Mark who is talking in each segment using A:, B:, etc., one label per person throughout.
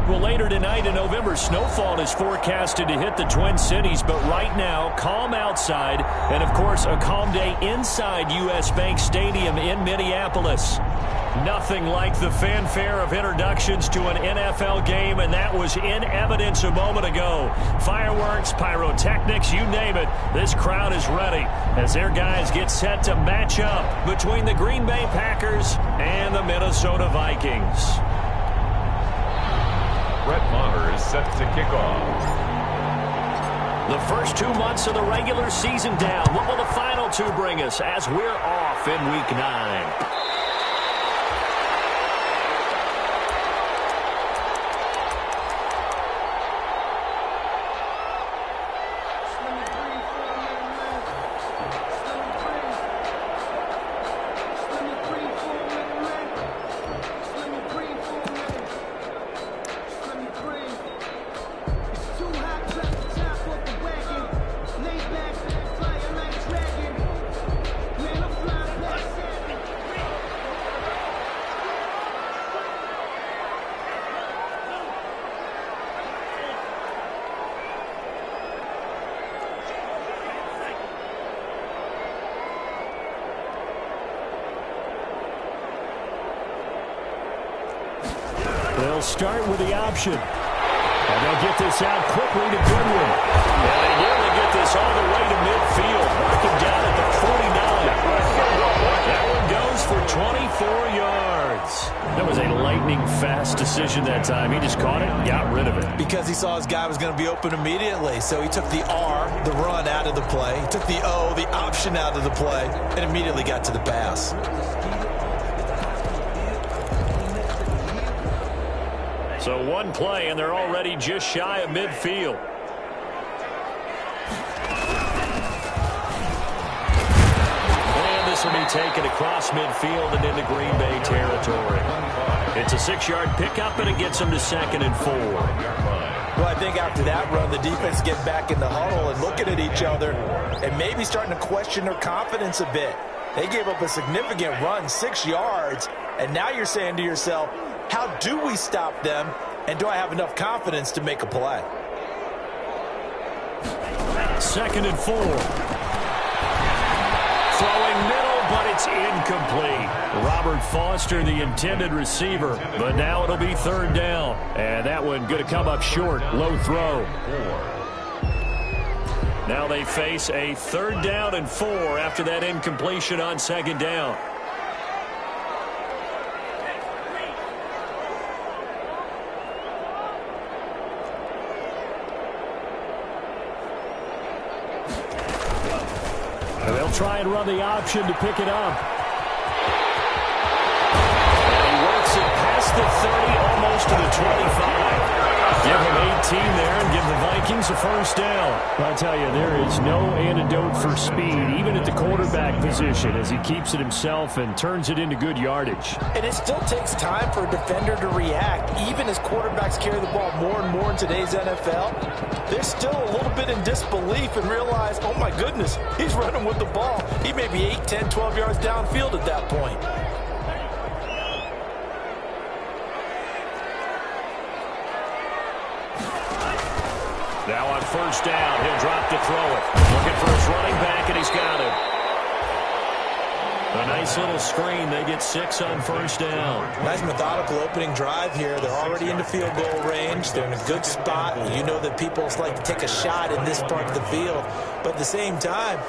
A: Well, later tonight in November, snowfall is forecasted to hit the Twin Cities, but right now, calm outside, and of course, a calm day inside U.S. Bank Stadium in Minneapolis. Nothing like the fanfare of introductions to an NFL game, and that was in evidence a moment ago. Fireworks, pyrotechnics, you name it. This crowd is ready as their guys get set to match up between the Green Bay Packers and the Minnesota Vikings.
B: Brett Maher is set to kick off.
A: The first 2 months of the regular season down. What will the final two bring us as we're off in Week 9? They'll start with the option. And they'll get this out quickly to Goodwin. And they nearly get this all the way to midfield. Marking down at the 49. That one goes for 24 yards. That was a lightning-fast decision that time. He just caught it and got rid of it.
C: Because he saw his guy was going to be open immediately. So he took the R, the run, out of the play. He took the O, the option, out of the play, and immediately got to the pass.
A: So one play, and they're already just shy of midfield. And this will be taken across midfield and into Green Bay territory. It's a 6-yard pickup, and it gets them to 2nd and 4.
C: Well, I think after that run, the defense get back in the huddle and looking at each other and maybe starting to question their confidence a bit. They gave up a significant run, 6 yards, and now you're saying to yourself, how do we stop them, and do I have enough confidence to make a play?
A: 2nd and 4. Throwing middle, but it's incomplete. Robert Foster, the intended receiver, but now it'll be 3rd down. And that one going to come up short, low throw. Now they face a 3rd down and 4 after that incompletion on 2nd down. And they'll try and run the option to pick it up. And he works it past the 30, almost to the 25. Give him 18 there and give the Vikings a 1st down. I'll tell you, there is no antidote for speed, even at the quarterback position, as he keeps it himself and turns it into good yardage.
C: And it still takes time for a defender to react, even as quarterbacks carry the ball more and more in today's NFL. They're still a little bit in disbelief and realize, oh my goodness, he's running with the ball. He may be 8, 10, 12 yards downfield at that point.
A: Now on 1st down, he'll drop to throw it. Looking for his running back, and he's got it. A nice little screen. They get 6 on 1st down.
C: Nice methodical opening drive here. They're already into field goal range. They're in a good spot. You know that people like to take a shot in this part of the field. But at the same time,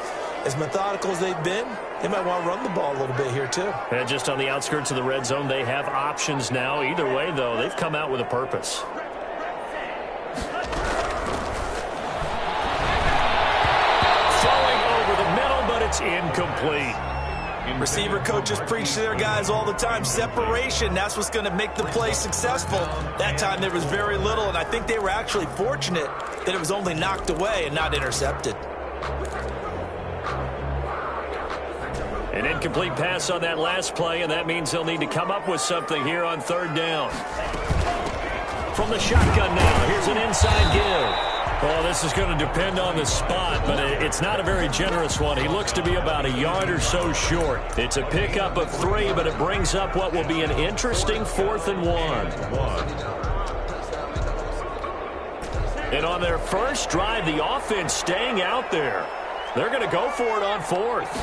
C: as methodical as they've been, they might want to run the ball a little bit here too.
A: And just on the outskirts of the red zone, they have options now. Either way, though, they've come out with a purpose. It's incomplete.
C: Receiver coaches preach to their guys all the time. Separation, that's what's going to make the play successful. That time there was very little, and I think they were actually fortunate that it was only knocked away and not intercepted.
A: An incomplete pass on that last play, and that means they'll need to come up with something here on 3rd down. From the shotgun now, here's an inside give. Well, this is going to depend on the spot, but it's not a very generous one. He looks to be about a yard or so short. It's a pickup of 3, but it brings up what will be an interesting 4th and 1. And on their first drive, the offense staying out there. They're going to go for it on fourth.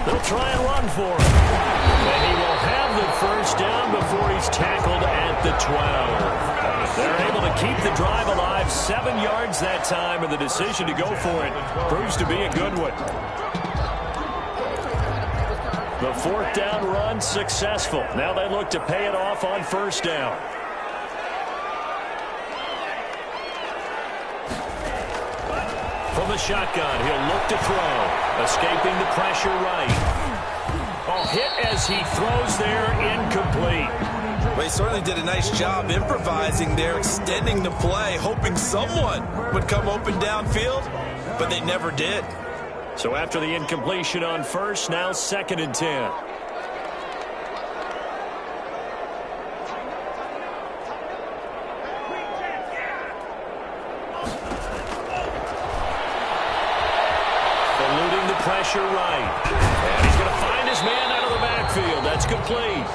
A: They'll try and run for it. And he will have the first down before he's tackled at the 12. They're able to keep the drive alive, 7 yards that time, and the decision to go for it proves to be a good one. The fourth down run successful. Now they look to pay it off on first down. From the shotgun, he'll look to throw. Escaping the pressure right. Oh, hit as he throws there, incomplete.
C: Well, he certainly did a nice job improvising there, extending the play, hoping someone would come open downfield, but they never did.
A: So after the incompletion on first, now 2nd and 10. Eluding the pressure right. And he's going to find his man out of the backfield. That's complete.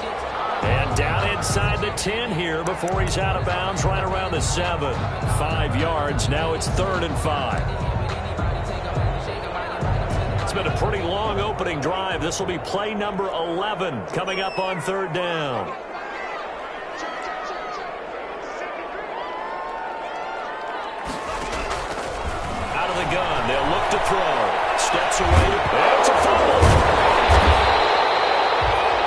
A: And down inside the 10 here before he's out of bounds, right around the 7. 5 yards. Now it's 3rd and 5. It's been a pretty long opening drive. This will be play number 11 coming up on 3rd down. Out of the gun. They'll look to throw. Steps away. It's a fumble.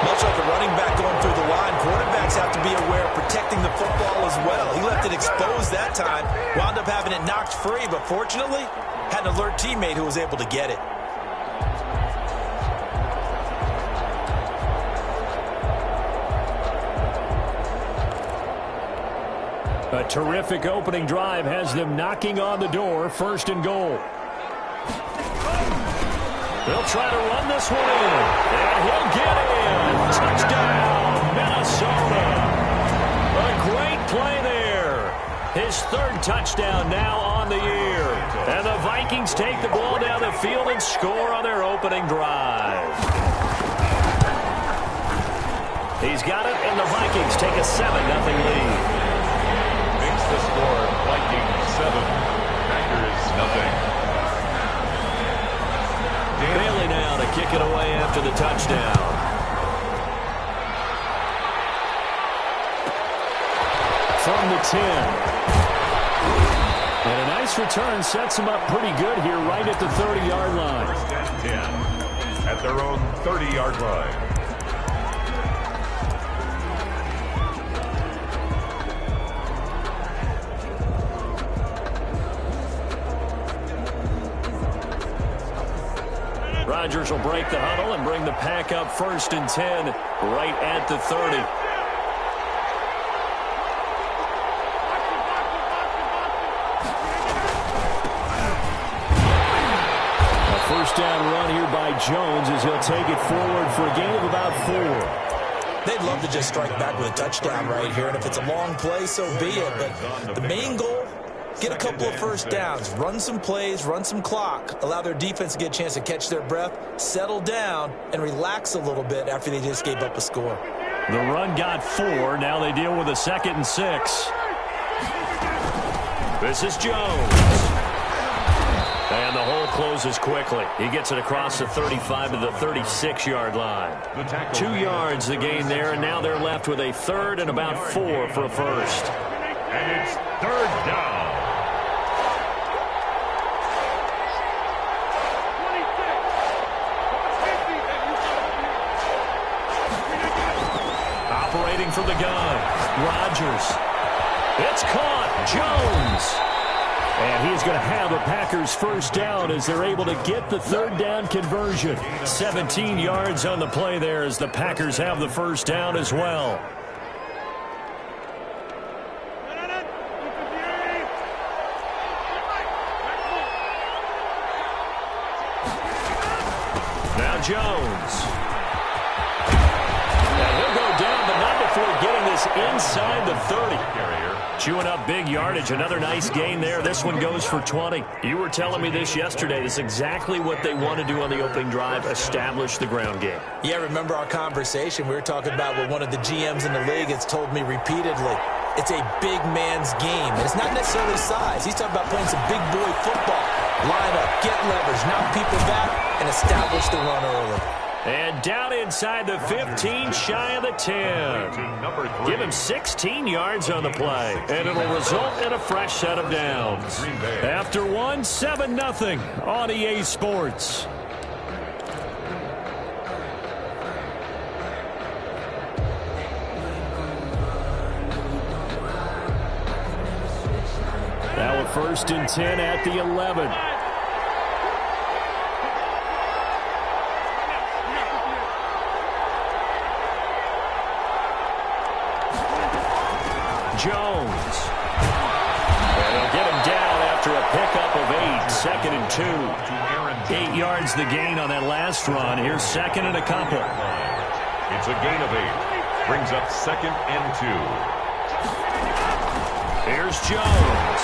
C: Much like a running back going through the line, quarterbacks have to be aware of protecting the football as well. He left it exposed that time, wound up having it knocked free, but fortunately, had an alert teammate who was able to get it.
A: A terrific opening drive has them knocking on the door, 1st and goal. They'll try to run this one in, and he'll get in. Touchdown, Minnesota. A great play there. His 3rd touchdown now on the year. And the Vikings take the ball down the field and score on their opening drive. He's got it, and the Vikings take a 7-0 lead.
B: Makes the score Vikings 7, Packers nothing.
A: Bailey now to kick it away after the touchdown. From the 10. And a nice return sets him up pretty good here right at the 30-yard line.
B: 10 at their own 30-yard line.
A: Rodgers will break the huddle and bring the pack up 1st and 10 right at the 30. A first down run here by Jones as he'll take it forward for a gain of about 4.
C: They'd love to just strike back with a touchdown right here, and if it's a long play, so be it. But the main goal, get a couple of first downs, run some plays, run some clock, allow their defense to get a chance to catch their breath, settle down, and relax a little bit after they just gave up a score.
A: The run got 4. Now they deal with a 2nd and 6. This is Jones. And the hole closes quickly. He gets it across the 35 to the 36-yard line. 2 yards the gain there, and now they're left with a 3rd and about 4 for a first.
B: And it's 3rd down.
A: Operating from the gun, Rodgers. It's caught, Jones. And he's going to have a Packers first down as they're able to get the 3rd down conversion. 17 yards on the play there as the Packers have the first down as well. Now Jones. And he'll go down, but not before getting this inside the 30. Chewing up big yardage. Another nice gain there. This one goes for 20. You were telling me this yesterday. This is exactly what they want to do on the opening drive, establish the ground game.
C: Yeah, remember our conversation. We were talking about what one of the GMs in the league has told me repeatedly. It's a big man's game. And it's not necessarily size. He's talking about playing some big boy football. Line up, get leverage, knock people back, and establish the run early.
A: And down inside the 15, shy of the 10. Give him 16 yards on the play, and it'll result in a fresh set of downs. After one, 7-0 on EA Sports. Now a 1st and 10 at the 11. Jones. And they'll get him down after a pickup of 8. 2nd and 2. 8 yards the gain on that last run. Here's 2nd and a couple.
B: It's a gain of 8. Brings up 2nd and 2.
A: Here's Jones.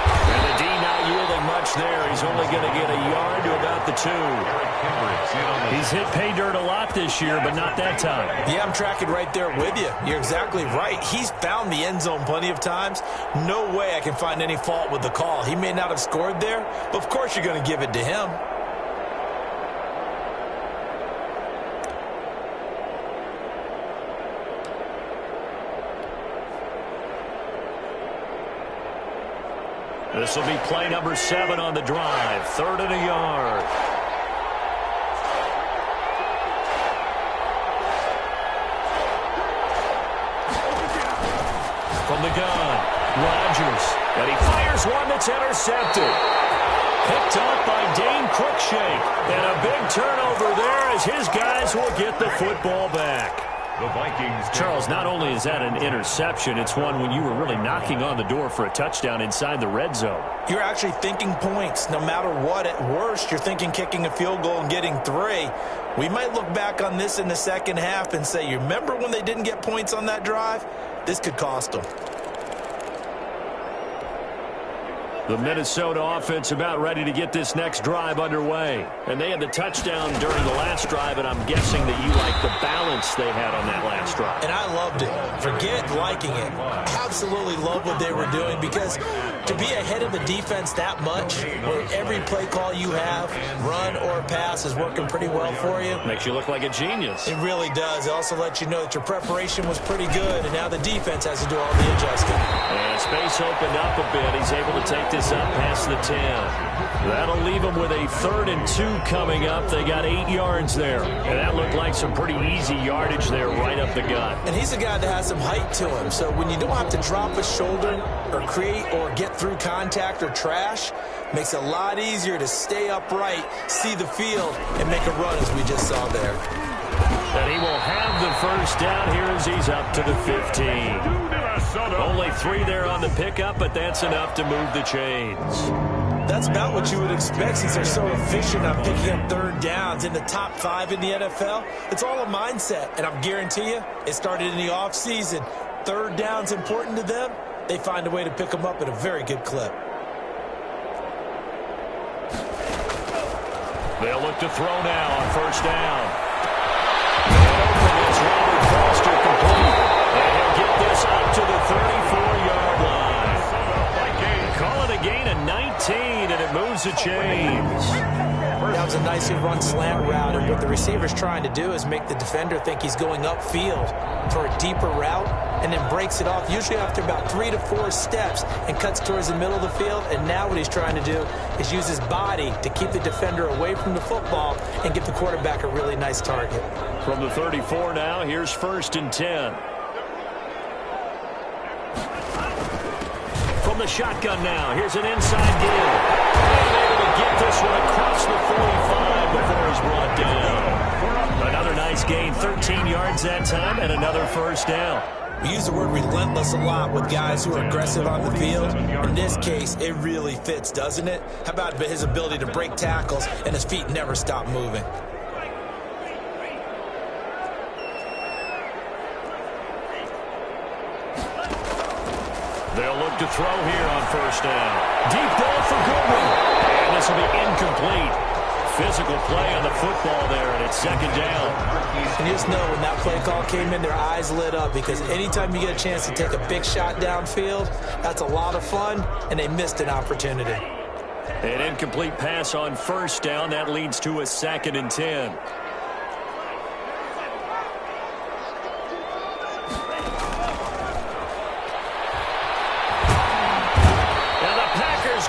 A: And the D not yielding much there. He's only going to get a yard to about the 2. He's hit pay dirt a lot this year, but not that time.
C: Yeah, I'm tracking right there with you. You're exactly right. He's found the end zone plenty of times. No way I can find any fault with the call. He may not have scored there, but of course you're going to give it to him.
A: This will be play number 7 on the drive. 3rd and a yard. From the gun, Rodgers. And he fires one that's intercepted. Picked up by Dane Cruikshank. And a big turnover there as his guys will get the football back.
B: The Vikings.
A: Charles, not only is that an interception, it's one when you were really knocking on the door for a touchdown inside the red zone.
C: You're actually thinking points. No matter what, at worst, you're thinking kicking a field goal and getting 3. We might look back on this in the second half and say, you remember when they didn't get points on that drive? This could cost them.
A: The Minnesota offense about ready to get this next drive underway. And they had the touchdown during the last drive, and I'm guessing that you like the balance they had on that last drive.
C: And I loved it. Forget liking it. Absolutely love what they were doing, because to be ahead of the defense that much, where every play call you have, run or pass, is working pretty well for you.
A: Makes you look like a genius.
C: It really does. It also lets you know that your preparation was pretty good, and now the defense has to do all the adjusting.
A: And space opened up a bit. He's able to take this up past the 10. That'll leave them with a 3rd and 2 coming up. They got 8 yards there. And that looked like some pretty easy yardage there right up the gut.
C: And he's a guy that has some height to him. So when you don't have to drop a shoulder or create or get through contact or trash, makes it a lot easier to stay upright, see the field, and make a run as we just saw there.
A: And he will have the first down here as he's up to the 15. Only 3 there on the pickup, but that's enough to move the chains.
C: That's about what you would expect, since they're so efficient on picking up 3rd downs in the top 5 in the NFL. It's all a mindset, and I guarantee you, it started in the offseason. 3rd down's important to them. They find a way to pick them up at a very good clip.
A: They'll look to throw now on 1st down. It's Robert Foster complete. And he'll get this up to the 34-yard line. Call it a gain of 19, and it moves the chains.
C: That was a nicely run slant route, and what the receiver's trying to do is make the defender think he's going upfield for a deeper route, and then breaks it off, usually after about 3 to 4 steps, and cuts towards the middle of the field. And now what he's trying to do is use his body to keep the defender away from the football and give the quarterback a really nice target.
A: From the 34 now, here's 1st and 10. From the shotgun now, here's an inside deal. And able to get this one across the 45 before he's brought down. Another nice gain, 13 yards that time, and another 1st down.
C: We use the word relentless a lot with guys who are aggressive on the field. In this case, it really fits, doesn't it? How about his ability to break tackles and his feet never stop moving?
A: They'll look to throw here on 1st down. Deep ball for Goodwin. And this will be incomplete. physical play on the football there, and it's second down.
C: You just know when that play call came in, their eyes lit up, because anytime you get a chance to take a big shot downfield, that's a lot of fun, and they missed an opportunity.
A: An incomplete pass on first down. That leads to a 2nd and 10.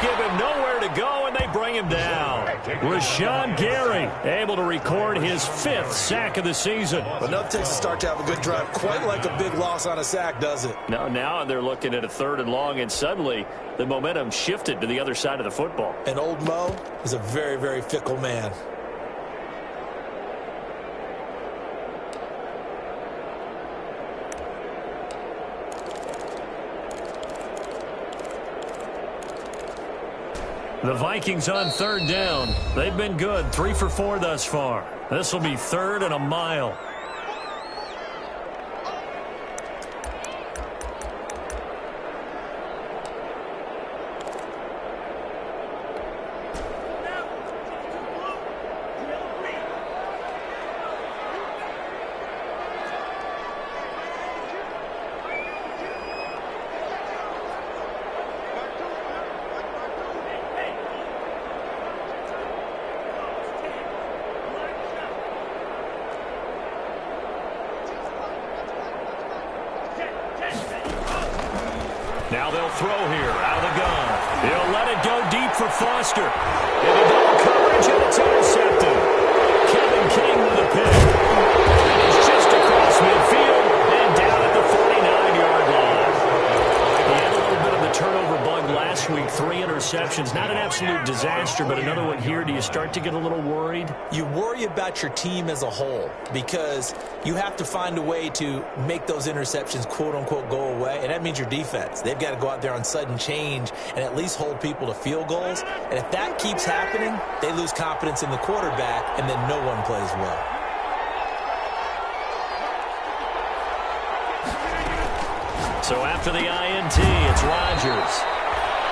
A: Give him nowhere to go, and they bring him down. Rashawn Gary able to record his 5th sack of the season.
C: But nothing takes a start to have a good drive, quite like a big loss on a sack, does it?
A: Now they're looking at a 3rd and long, and suddenly the momentum shifted to the other side of the football.
C: And old Mo is a very, very fickle man.
A: The Vikings on 3rd down. They've been good, 3 for 4 thus far. This will be 3rd and a mile. Now they'll throw here, out of the gun. He'll let it go deep for Foster. Into double coverage, and it's intercepted. Kevin King with a pick. And he's just across midfield and down at the 49-yard line. He had a little bit of the turnover bug last week, 3 interceptions. Not an absolute disaster, but another one here. Do you start to get a little worried?
C: You worry about your team as a whole, because you have to find a way to make those interceptions, quote-unquote, go away, and that means your defense. They've got to go out there on sudden change and at least hold people to field goals, and if that keeps happening, they lose confidence in the quarterback, and then no one plays well.
A: So after the INT, it's Rodgers.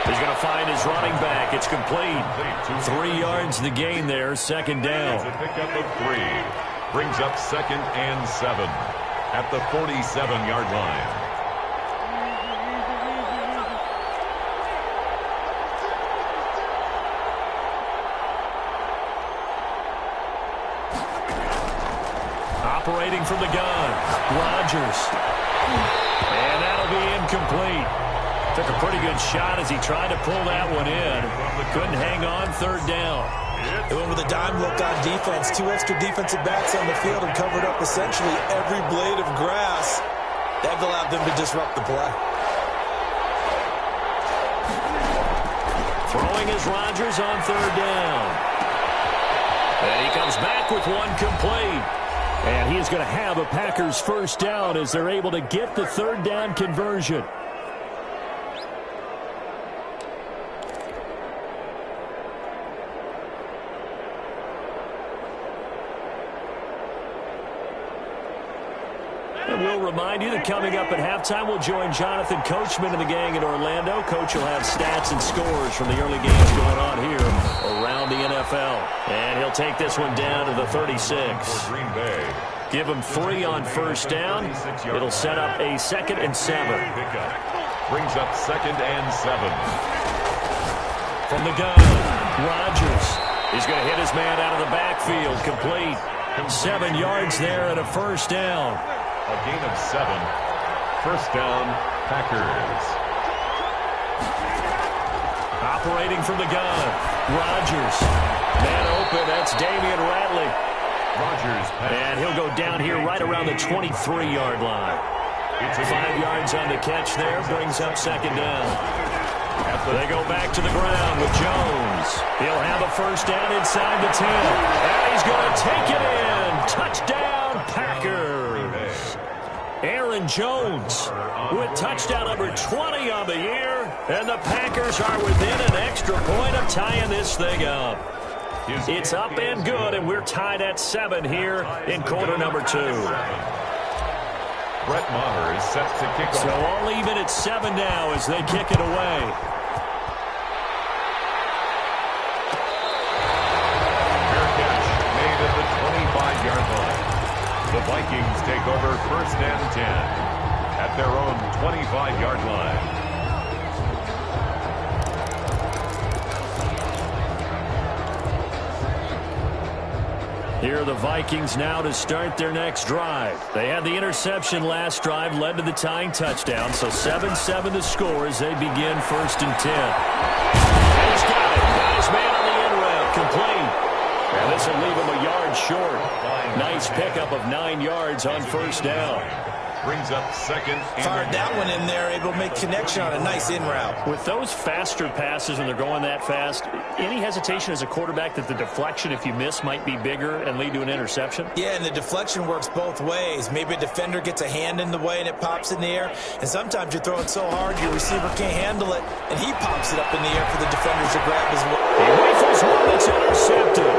A: He's going to find his running back. It's complete. 3 yards the gain there, 2nd down.
B: It's a pickup of 3. Brings up 2nd and 7 at the 47-yard line.
A: Operating from the gun, Rodgers. And that'll be incomplete. Took a pretty good shot as he tried to pull that one in. Couldn't hang on, 3rd down.
C: They went with a dime look on defense. 2 extra defensive backs on the field and covered up essentially every blade of grass. That allowed them to disrupt the play.
A: Throwing is Rodgers on 3rd down. And he comes back with one complete. And he is going to have a Packers 1st down as they're able to get the 3rd down conversion. And we'll remind you that coming up at halftime, we'll join Jonathan Coachman and the gang in Orlando. Coach will have stats and scores from the early games going on here around the NFL. And he'll take this one down to the 36.
B: Green Bay.
A: Give him 3 on 1st down. It'll set up a 2nd and 7.
B: Brings up 2nd and 7.
A: From the gun, Rodgers. He's going to hit his man out of the backfield. Complete. 7 yards there and a 1st down.
B: A gain of 7. 1st down, Packers.
A: Operating from the gun, Rodgers. Man open, that's Damian Ratley.
B: Rodgers.
A: And he'll go down here right around the 23-yard line. 5 yards on the catch there, brings up 2nd down. They go back to the ground with Jones. He'll have a 1st down inside the 10. And he's going to take it in. Touchdown, Packers. Aaron Jones with touchdown number 20 on the year. And the Packers are within an extra point of tying this thing up. It's up and good, and we're tied at 7 here in quarter number 2.
B: Brett Maher is set to kick off.
A: So all even at 7 now as they kick it away.
B: The Vikings take over 1st and 10 at their own 25-yard line.
A: Here are the Vikings now to start their next drive. They had the interception last drive, led to the tying touchdown, so 7-7 to score as they begin 1st and 10. And he's got it. Got his man on the end route. Complete. And this will leave him a yard short. Nice pickup of 9 yards on 1st down.
B: Brings up 2nd and...
C: Fired that one in there, able to make connection on a nice in route.
A: With those faster passes when they're going that fast, any hesitation as a quarterback that the deflection, if you miss, might be bigger and lead to an interception?
C: Yeah, and the deflection works both ways. Maybe a defender gets a hand in the way and it pops in the air. And sometimes you're throwing so hard your receiver can't handle it, and he pops it up in the air for the defenders to grab as well.
A: He rifles one that's intercepted.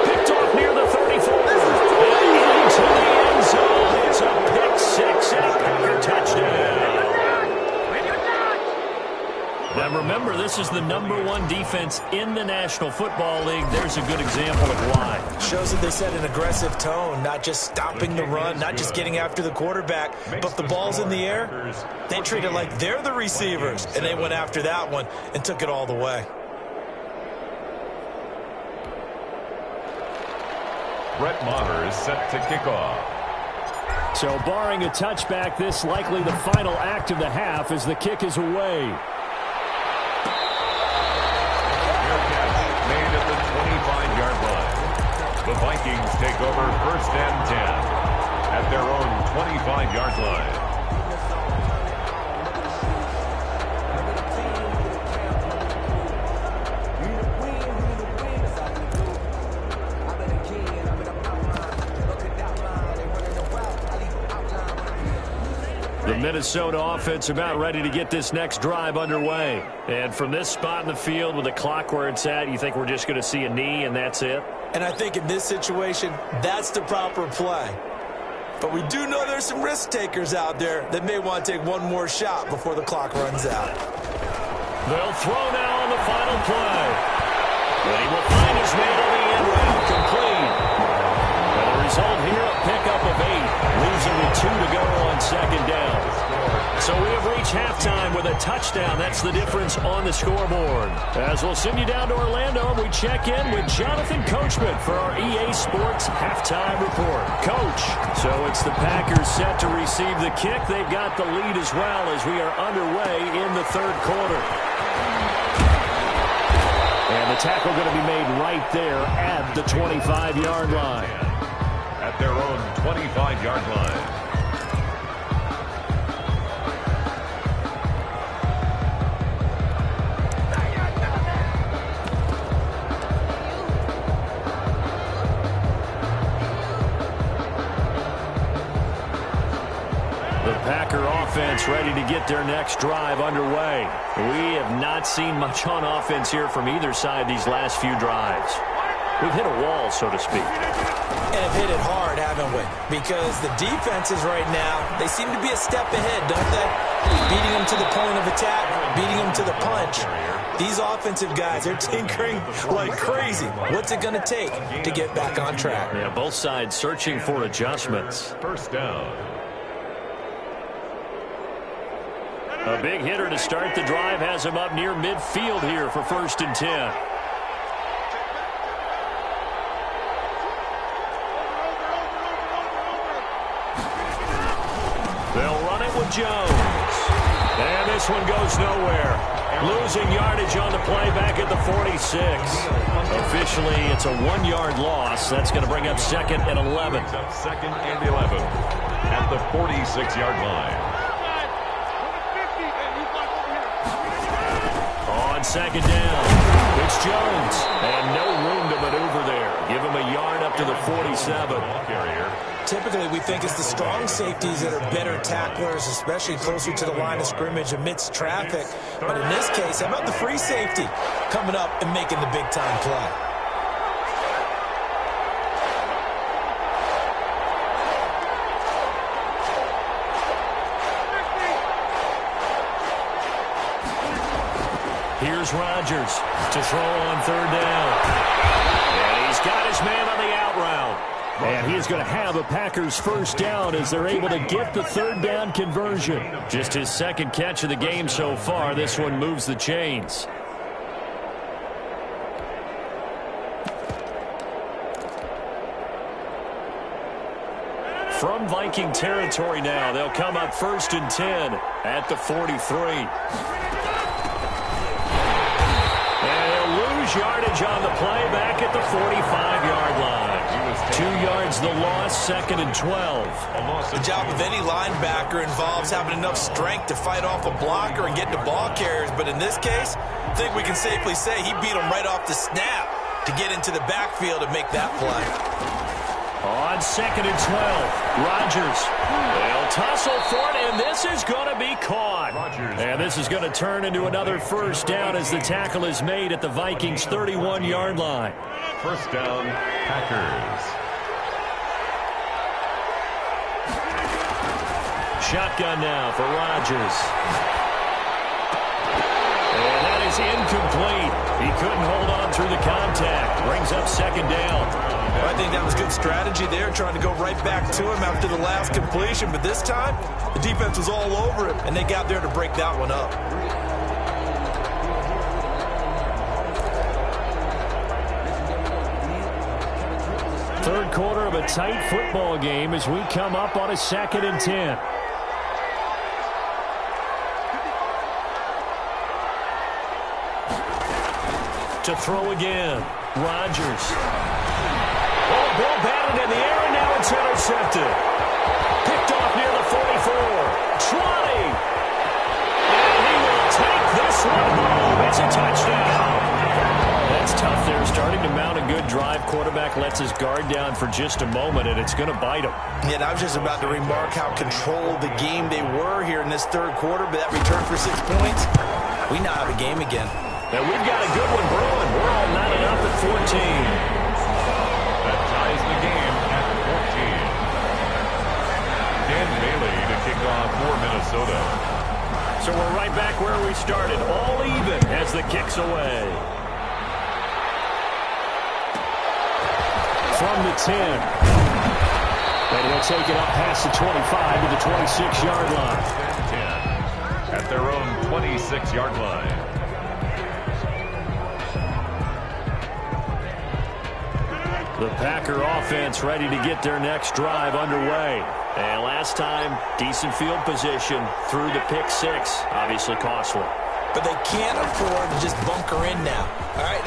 A: Picked off near the 34. And into the end zone. It's a pick six and a Packer touchdown. Now remember, this is the #1 defense in the National Football League. There's a good example of why.
C: Shows that they set an aggressive tone, not just stopping the run, not just getting after the quarterback, but the ball's in the air. They treat it like they're the receivers, and they went after that one and took it all the way.
B: Brett Maher is set to kick off.
A: So barring a touchback, this likely the final act of the half as the kick is away.
B: Made at the 25-yard line. The Vikings take over 1st and 10 at their own 25-yard line.
A: The Minnesota offense about ready to get this next drive underway. And from this spot in the field with the clock where it's at, you think we're just going to see a knee and that's it?
C: And I think in this situation, that's the proper play. But we do know there's some risk takers out there that may want to take one more shot before the clock runs out.
A: They'll throw now on the final play. And he will find his man on the end route, complete. And the result here, a pickup of 8, leaves him with 2 to go on 2nd down. So we have reached halftime with a touchdown. That's the difference on the scoreboard. As we'll send you down to Orlando, and we check in with Jonathan Coachman for our EA Sports Halftime Report. Coach, so it's the Packers set to receive the kick. They've got the lead as well as we are underway in the 3rd quarter. And the tackle going to be made right there at the 25-yard line.
B: At their own 25-yard line.
A: Packer offense ready to get their next drive underway. We have not seen much on offense here from either side these last few drives. We've hit a wall, so to speak.
C: And have hit it hard, haven't we? Because the defenses right now, they seem to be a step ahead, don't they? Beating them to the point of attack, beating them to the punch. These offensive guys, they're tinkering like crazy. What's it going to take to get back on track?
A: Yeah, both sides searching for adjustments.
B: 1st down.
A: A big hitter to start the drive has him up near midfield here for 1st and 10. They'll run it with Jones. And this one goes nowhere. Losing yardage on the play back at the 46. Officially, it's a 1-yard loss. That's going to bring up 2nd and 11.
B: 2nd and 11 at the 46-yard line.
A: On 2nd down, it's Jones. And no room to maneuver there. Give him a yard up to the 47.
C: Typically, we think it's the strong safeties that are better tacklers, especially closer to the line of scrimmage amidst traffic. But in this case, how about the free safety coming up and making the big-time play?
A: Here's Rodgers to throw on 3rd down. And he's got his man on the out route. And he is going to have a Packers first down as they're able to get the third down conversion. Just his second catch of the game so far. This one moves the chains. From Viking territory now, they'll come up 1st and 10 at the 43. Yardage on the play back at the 45-yard line. 2 yards the loss, 2nd and 12.
C: The job of any linebacker involves having enough strength to fight off a blocker and get to ball carriers. But in this case, I think we can safely say he beat him right off the snap to get into the backfield and make that play.
A: On 2nd and 12, Rodgers. They'll tussle for it, and this is going to be caught. And this is going to turn into another first down as the tackle is made at the Vikings' 31-yard line.
B: First down, Packers.
A: Shotgun now for Rodgers. And that is incomplete. He couldn't hold on through the contact. Brings up 2nd down.
C: Well, I think that was good strategy there, trying to go right back to him after the last completion. But this time, the defense was all over him, and they got there to break that one up.
A: Third quarter of a tight football game as we come up on a 2nd and 10. To throw again, Rodgers. Oh, ball batted in the air, and now it's intercepted. Picked off near the 44. 20. And he will take this one home. It's a touchdown. That's tough there. Starting to mount a good drive. Quarterback lets his guard down for just a moment, and it's going to bite him.
C: Yeah, and I was just about to remark how controlled the game they were here in this third quarter, but that return for 6 points, we now have a game again.
A: And we've got a good one brewing. We're all knotted up at 14.
B: That ties the game at 14. Dan Bailey to kick off for Minnesota.
A: So we're right back where we started, all even as the kick's away. From the 10. And he'll take it up past the 25 to the 26-yard line.
B: 10 at their own 26-yard line.
A: The Packer offense ready to get their next drive underway. And last time, decent field position through the pick 6. Obviously costly.
C: But they can't afford to just bunker in now. All right,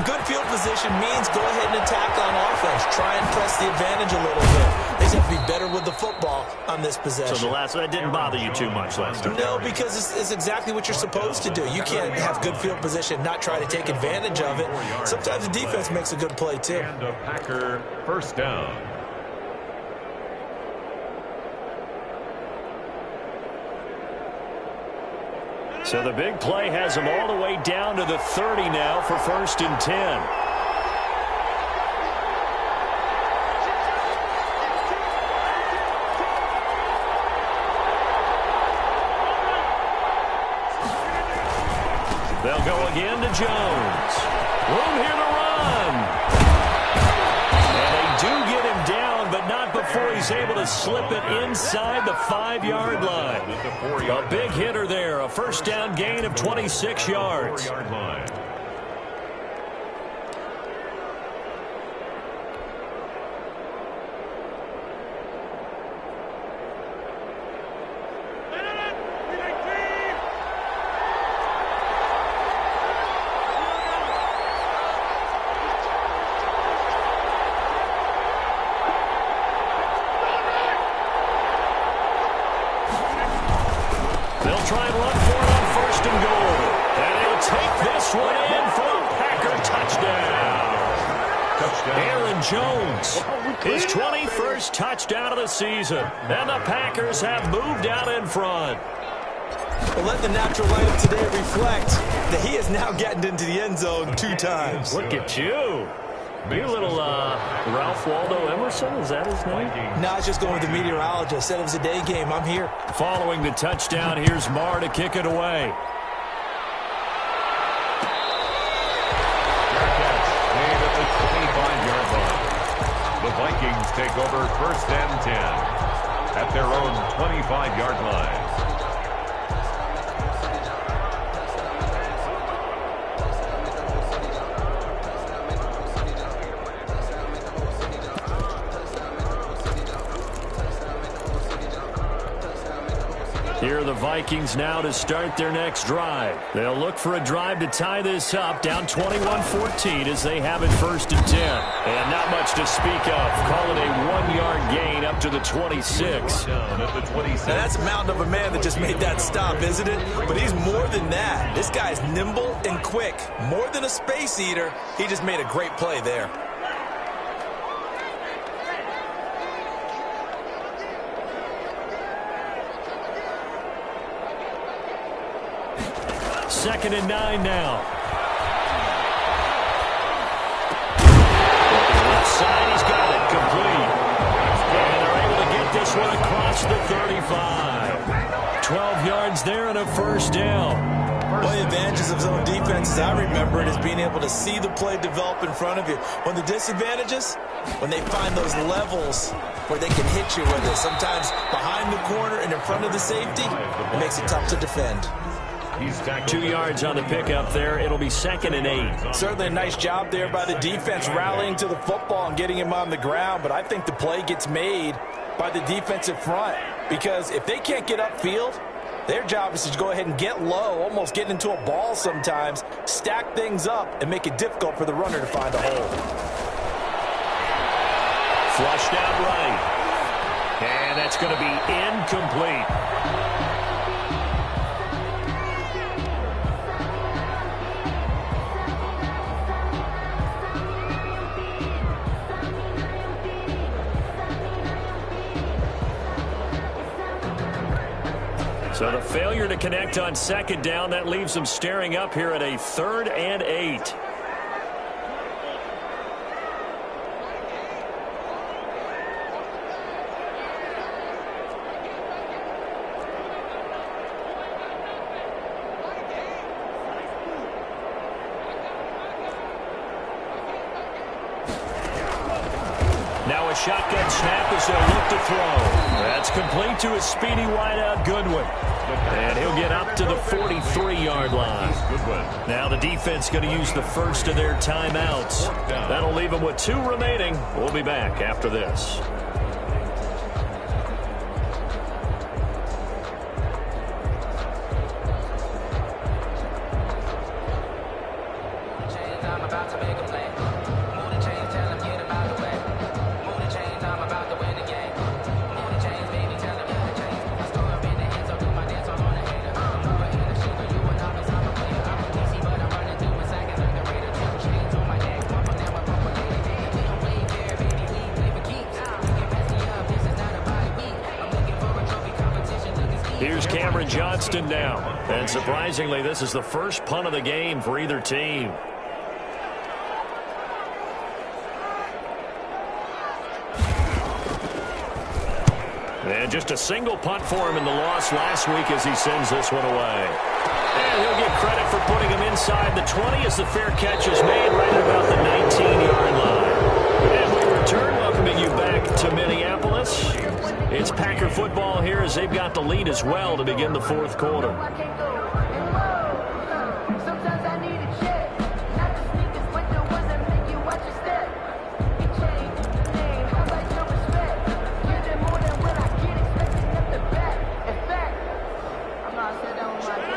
C: good field position means go ahead and attack on offense. Try and press the advantage a little bit. They just have to be better with the football on this possession.
A: So that didn't bother you too much last time?
C: No, because it's exactly what you're supposed to do. You can't have good field position, not try to take advantage of it. Sometimes the defense makes a good play, too.
B: And a Packer first down.
A: So the big play has them all the way down to the 30 now for 1st and 10. They'll go again to Jones. Room here to run. And they do get him down, but not before he's able to slip it inside the 5-yard line. A big hitter there. A first down gain of 26 yards. Try and run for it on 1st and goal. And he'll take this one in for a Packer touchdown. Aaron Jones, his 21st touchdown of the season. And the Packers have moved out in front.
C: Well, let the natural light of today reflect that he has now gotten into the end zone 2 times.
A: Look at you. You little Ralph Waldo Emerson, is that his name?
C: No, I was just going with the meteorologist. Said it was a day game. I'm here.
A: Following the touchdown, here's Marr to kick it away.
B: Made at the 25-yard line. The Vikings take over first and 10 at their own 25-yard line.
A: Here are the Vikings now to start their next drive. They'll look for a drive to tie this up, down 21-14 as they have it first and 10. And not much to speak of. Call it a 1-yard gain up to the 26.
C: Now that's a mountain of a man that just made that stop, isn't it? But he's more than that. This guy's nimble and quick. More than a space eater, he just made a great play there.
A: Second and 9 now. Left side, he's got it complete. And they're able to get this one across the 35. 12 yards there and a first down.
C: One of the advantages of zone defense, as I remember it, is being able to see the play develop in front of you. One of the disadvantages, when they find those levels where they can hit you with it, sometimes behind the corner and in front of the safety, it makes it tough to defend.
A: 2 yards on the pickup there. It'll be second and 8.
C: Certainly a nice job there by the defense rallying to the football and getting him on the ground, but I think the play gets made by the defensive front because if they can't get upfield, their job is to go ahead and get low, almost get into a ball sometimes, stack things up, and make it difficult for the runner to find a hole.
A: Flushed out right. And that's going to be incomplete. So the failure to connect on second down, that leaves them staring up here at a 3rd and 8. Now a shotgun snap as they'll look to throw. That's complete to a speedy wideout, Goodwin. And he'll get up to the 43-yard line. Now the defense going to use the first of their timeouts. That'll leave them with 2 remaining. We'll be back after this. Here's Cameron Johnston now. And surprisingly, this is the first punt of the game for either team. And just a single punt for him in the loss last week as he sends this one away. And he'll get credit for putting him inside the 20 as the fair catch is made right at about the 19-yard line. And we return, welcoming you back to Minneapolis. It's Packer football here as they've got the lead as well to begin the 4th quarter.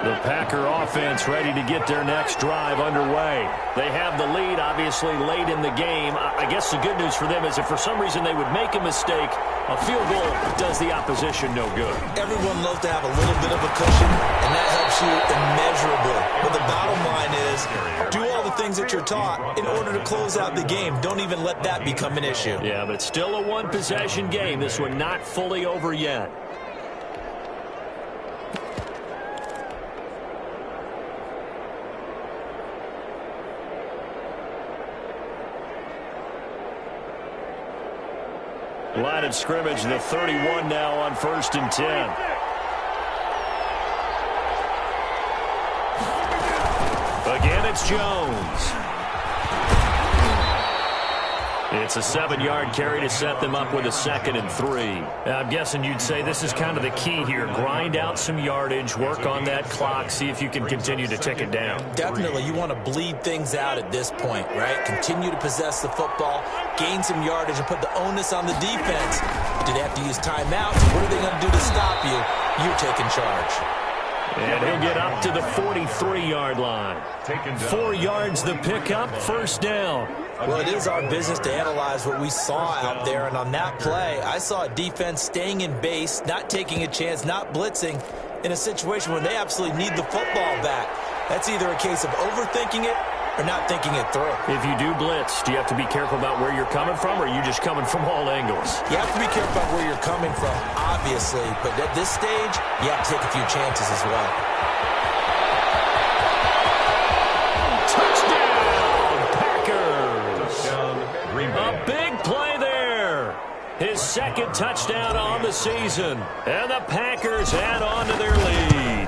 A: The Packer offense ready to get their next drive underway. They have the lead, obviously, late in the game. I guess the good news for them is if for some reason they would make a mistake, a field goal does the opposition no good.
C: Everyone loves to have a little bit of a cushion, and that helps you immeasurably. But the bottom line is do all the things that you're taught in order to close out the game. Don't even let that become an issue.
A: Yeah, but still a one-possession game. This one not fully over yet. Line of scrimmage, the 31 now on 1st and 10. Again, it's Jones. It's a 7-yard carry to set them up with a 2nd and 3. I'm guessing you'd say this is kind of the key here. Grind out some yardage, work on that clock, see if you can continue to tick it down.
C: Definitely. You want to bleed things out at this point, right? Continue to possess the football, gain some yardage, and put the onus on the defense. Do they have to use timeouts? What are they going to do to stop you? You're taking charge.
A: And he'll get up to the 43-yard line. 4 yards the pickup, 1st down.
C: Well, it is our business to analyze what we saw out there, and on that play, I saw a defense staying in base, not taking a chance, not blitzing, in a situation where they absolutely need the football back. That's either a case of overthinking it or not thinking it through.
A: If you do blitz, do you have to be careful about where you're coming from, or are you just coming from all angles?
C: You have to be careful about where you're coming from, obviously, but at this stage, you have to take a few chances as well.
A: A big play there. His 2nd touchdown on the season. And the Packers add on to their lead.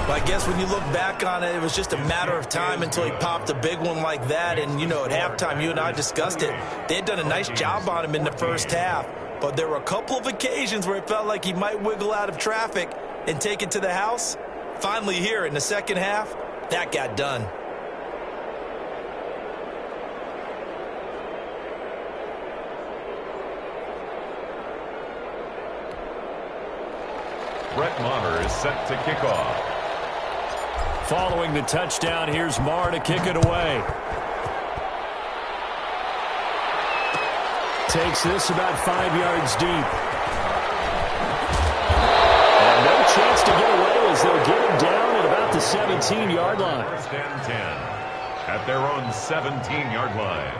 C: Well, I guess when you look back on it, it was just a matter of time until he popped a big one like that. And, you know, at halftime, you and I discussed it. They had done a nice job on him in the first half. But there were a couple of occasions where it felt like he might wiggle out of traffic and take it to the house. Finally here in the second half, that got done.
B: Brett Maher is set to kick off.
A: Following the touchdown, here's Maher to kick it away. Takes this about 5 yards deep. And no chance to get away as they'll get him down at about the 17-yard line.
B: 1st and 10 at their own 17-yard line.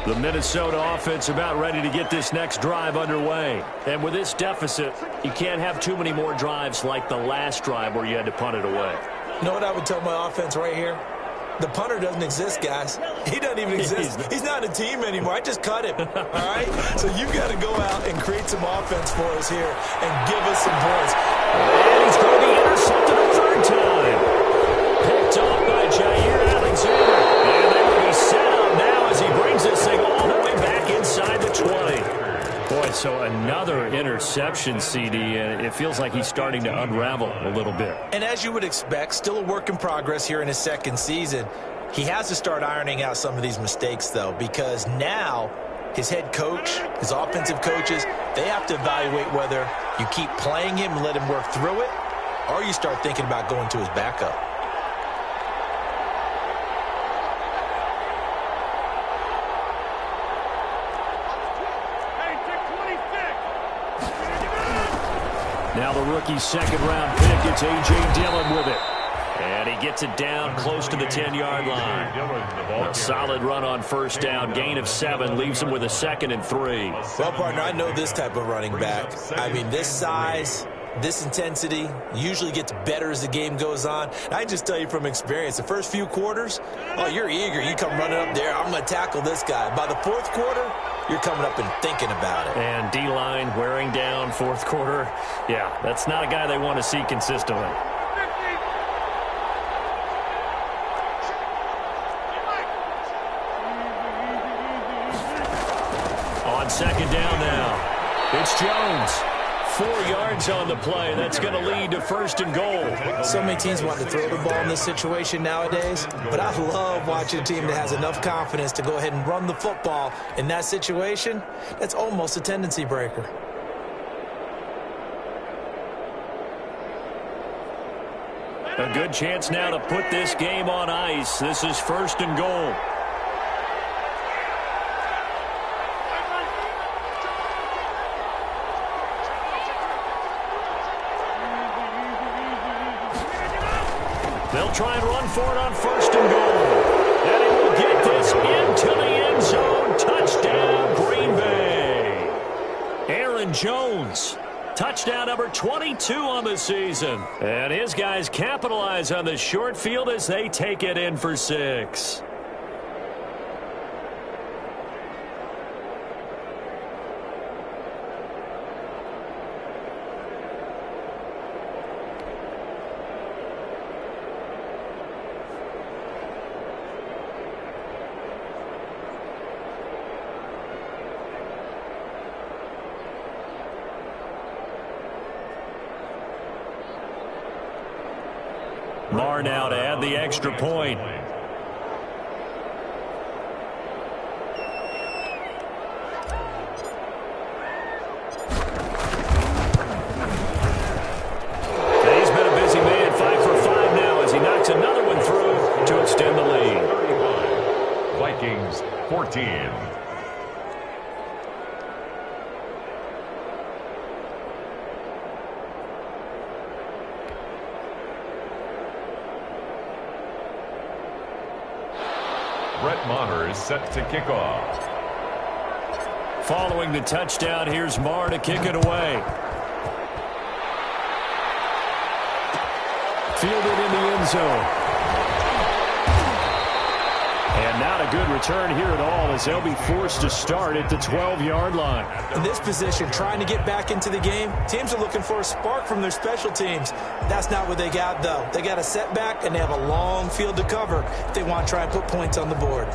A: The Minnesota offense about ready to get this next drive underway. And with this deficit, you can't have too many more drives like the last drive where you had to punt it away.
C: You know what I would tell my offense right here? The punter doesn't exist, guys. He doesn't even exist. He's not a team anymore. I just cut him, all right? So you've got to go out and create some offense for us here and give us some points.
A: And he's going to be intercepted a 3rd time. Picked off by Jair Alexander. And they will be set up now as he brings this thing all the way back inside the 20. Boy, so another interception, CD, and it feels like he's starting to unravel a little bit.
C: And as you would expect, still a work in progress here in his 2nd season. He has to start ironing out some of these mistakes, though, because now his head coach, his offensive coaches, they have to evaluate whether you keep playing him and let him work through it, or you start thinking about going to his backup.
A: Now the rookie's 2nd-round pick, it's A.J. Dillon with it. And he gets it down close to the 10-yard line. A solid run on 1st down, gain of 7, leaves him with a 2nd and 3.
C: Well, partner, I know this type of running back. I mean, this size, this intensity usually gets better as the game goes on. And I just tell you from experience, the first few quarters, oh, you're eager. You come running up there, I'm going to tackle this guy. By the 4th quarter, you're coming up and thinking about it.
A: And D-line wearing down 4th quarter. Yeah, that's not a guy they want to see consistently. On 2nd down now, it's Jones. 4 yards on the play. That's going to lead to 1st and goal.
C: So many teams want to throw the ball in this situation nowadays, but I love watching a team that has enough confidence to go ahead and run the football in that situation. That's almost a tendency breaker.
A: A good chance now to put this game on ice. This is 1st and goal. They'll try and run for it on 1st and goal. And he will get this into the end zone. Touchdown, Green Bay. Aaron Jones Touchdown number 22 on the season. And his guys capitalize on the short field as they take it in for 6. Marr now to add the extra point. He's been a busy man, 5 for 5 now as he knocks another one through to extend the lead.
B: 35. Vikings 14. Brett Maher is set to kick off.
A: Following the touchdown, here's Marr to kick it away. Fielded in the end zone. And not a good return here at all as they'll be forced to start at the 12-yard line.
C: In this position, trying to get back into the game, teams are looking for a spark from their special teams. That's not what they got, though. They got a setback, and they have a long field to cover if they want to try and put points on the board.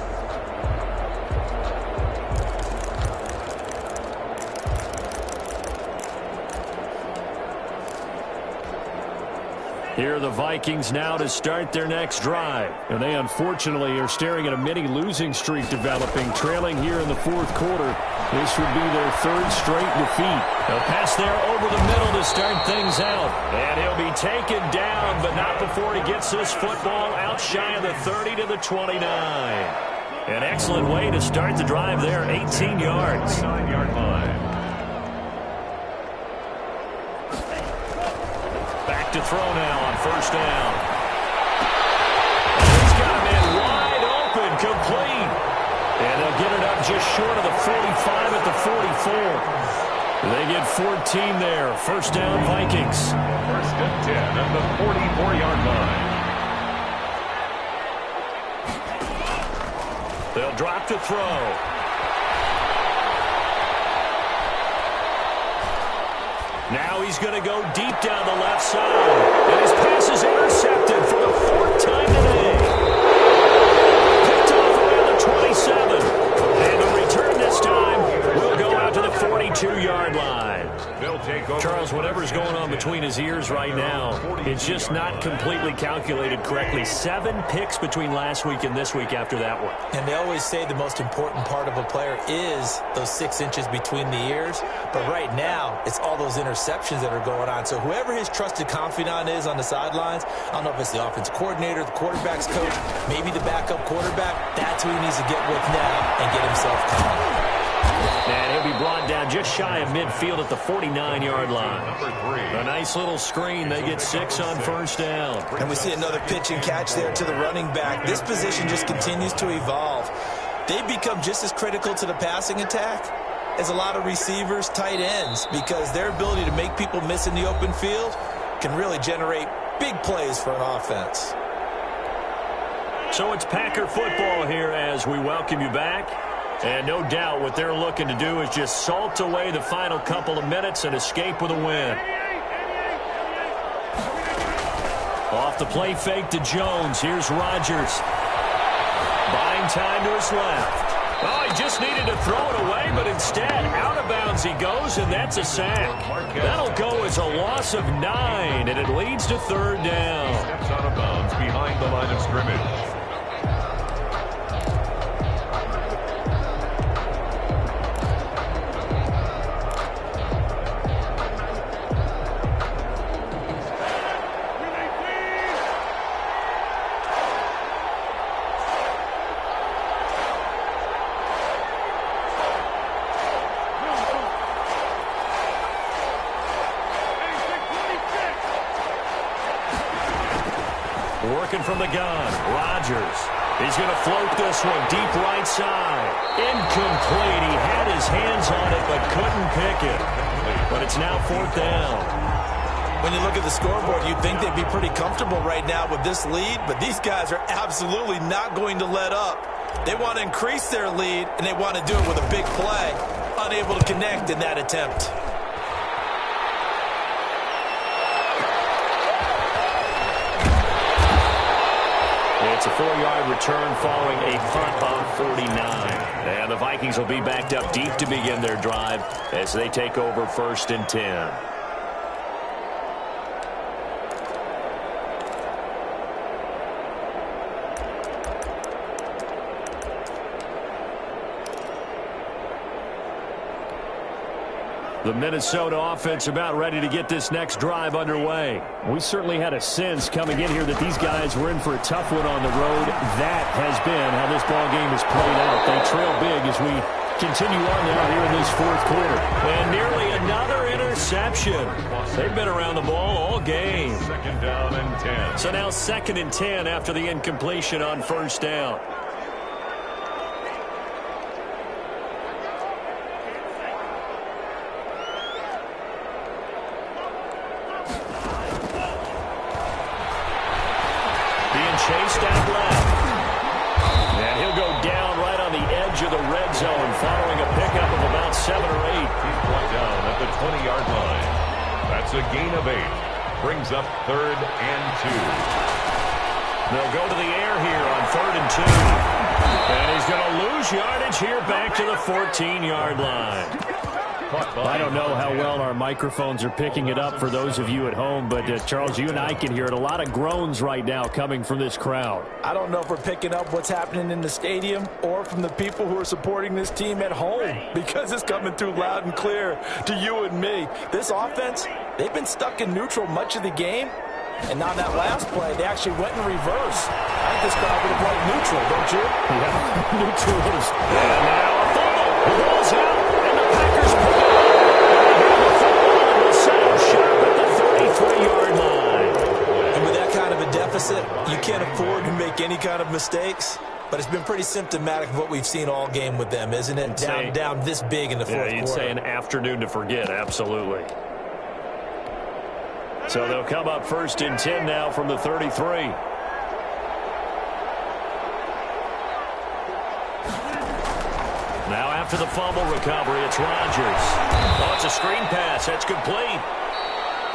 A: Here are the Vikings now to start their next drive. And they unfortunately are staring at a mini losing streak developing, trailing here in the fourth quarter. This would be their 3rd straight defeat. They'll pass there over the middle to start things out. And he'll be taken down, but not before he gets this football out shy of the 30 to the 29. An excellent way to start the drive there, 18 yards.
B: 9-yard line.
A: To throw now on first down. He's got a man wide open, complete. And they'll get it up just short of the 45 at the 44. They get 14 there. First down, Vikings.
B: 1st and 10 at the 44-yard line.
A: They'll drop to throw. Now he's going to go deep down the left side. And his pass is intercepted for the 4th time today. Picked off around the 27. And the return this time will go out to the 42-yard line.
B: They'll take over.
A: Charles, whatever's going on between his ears right now, it's just not completely calculated correctly. 7 picks between last week and this week after that one.
C: And they always say the most important part of a player is those 6 inches between the ears. But right now, it's all those interceptions that are going on. So whoever his trusted confidant is on the sidelines, I don't know if it's the offensive coordinator, the quarterback's coach, maybe the backup quarterback, that's who he needs to get with now and get himself calm.
A: And he'll be brought down just shy of midfield at the 49-yard line. A nice little screen. They get 6 on first down.
C: And we see another pitch and catch there to the running back. This position just continues to evolve. They become just as critical to the passing attack as a lot of receivers, tight ends, because their ability to make people miss in the open field can really generate big plays for an offense.
A: So it's Packer football here as we welcome you back. And no doubt what they're looking to do is just salt away the final couple of minutes and escape with a win. Off the play fake to Jones. Here's Rodgers. Buying time to his left. Oh, he just needed to throw it away, but instead, out of bounds he goes, and that's a sack. That'll go as a loss of 9, and it leads to 3rd down.
B: Steps out of bounds behind the line of scrimmage.
A: Working from the gun, Rodgers. He's going to float this one deep right side. Incomplete. He had his hands on it but couldn't pick it. But it's now 4th down.
C: When you look at the scoreboard, you'd think they'd be pretty comfortable right now with this lead, but these guys are absolutely not going to let up. They want to increase their lead, and they want to do it with a big play. Unable to connect in that attempt.
A: It's a 4-yard return following a punt on 49. And the Vikings will be backed up deep to begin their drive as they take over 1st and 10. The Minnesota offense about ready to get this next drive underway. We certainly had a sense coming in here that these guys were in for a tough one on the road. That has been how this ball game has played out. They trail big as we continue on now here in this 4th quarter. And nearly another interception. They've been around the ball all game.
B: 2nd down and 10.
A: So now 2nd and 10 after the incompletion on 1st down. Chased out left. And he'll go down right on the edge of the red zone following a pickup of about 7 or 8.
B: He's brought down at the 20-yard line. That's a gain of 8. Brings up 3rd and 2.
A: They'll go to the air here on 3rd and 2. And he's going to lose yardage here back to the 14-yard line. I don't know how well our microphones are picking it up for those of you at home, but Charles, you and I can hear it. A lot of groans right now coming from this crowd.
C: I don't know if we're picking up what's happening in the stadium or from the people who are supporting this team at home, because it's coming through loud and clear to you and me. This offense, they've been stuck in neutral much of the game, and on that last play, they actually went in reverse. I think this crowd would have played neutral, don't you?
A: Yeah, neutral is... And now a fumble. The ball's out, and the Packers pick it up.
C: And with that kind of a deficit, you can't afford to make any kind of mistakes. But it's been pretty symptomatic of what we've seen all game with them, isn't it? Down this big in the 4th quarter.
A: You'd say an afternoon to forget, absolutely. So they'll come up 1st and 10 now from the 33. Now after the fumble recovery, it's Rodgers. Oh, it's a screen pass. That's complete.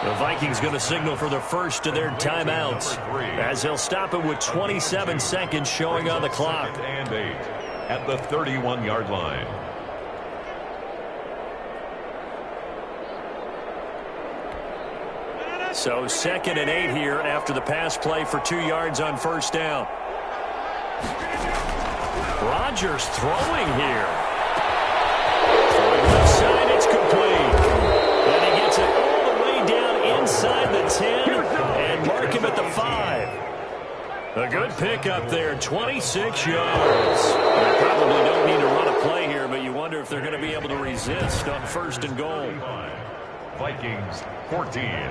A: The Vikings going to signal for the first of their timeouts as they'll stop it with 27 seconds showing on the clock.
B: 2nd and 8 at the 31-yard line.
A: So 2nd and 8 here after the pass play for 2 yards on 1st down. Rodgers throwing here. Throwing left side, it's complete. And he gets it all the way down inside the 10 and mark him at the 5. A good pickup there, 26 yards. They probably don't need to run a play here, but you wonder if they're going to be able to resist on 1st and goal.
B: Vikings 14,